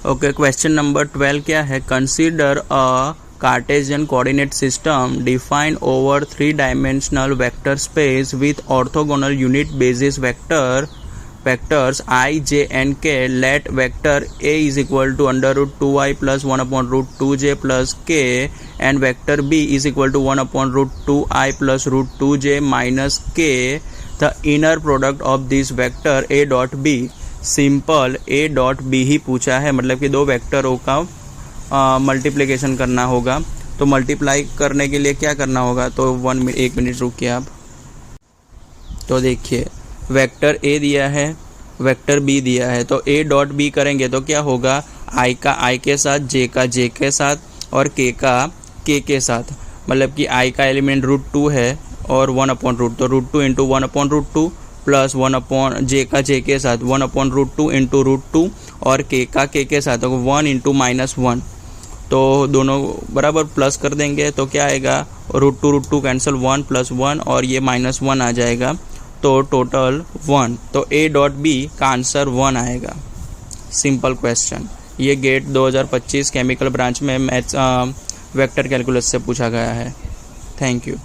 Okay, question number 12 क्या है? Consider a Cartesian coordinate system defined over 3 dimensional vector space with orthogonal unit basis vectors I, J and K. Let vector A is equal to under root 2i plus 1 upon root 2j plus K and vector B is equal to 1 upon root 2i plus root 2j minus K. The inner product of this vector A dot B. Simple A dot B ही पूछा है, मतलब कि दो वेक्टरों का multiplication करना होगा। तो multiply करने के लिए क्या करना होगा? तो 1 मिनट रुकिए आप। तो देखिए, वेक्टर A दिया है, वेक्टर B दिया है, तो A डॉट B करेंगे तो क्या होगा? I का I के साथ, J का J के साथ और K का K के साथ। मतलब कि I का एलिमेंट √2 है और 1 अपॉन रूट, तो √2 into 1 upon √2 plus 1 upon J का J के साथ 1 अपॉन √2 इंटू √2 और K का K के साथ 1 इंटू -1। तो दोनों बराबर प्लस कर देंगे तो क्या आएगा? √2 कैंसिल, 1 प्लस 1 और ये -1 आ जाएगा, तो टोटल 1। तो A डॉट B का आंसर 1 आएगा। Simple question. ये गेट 2025 केमिकल ब्रांच में मैथ्स वेक्टर कैलकुलस से पूछा गया है। Thank you.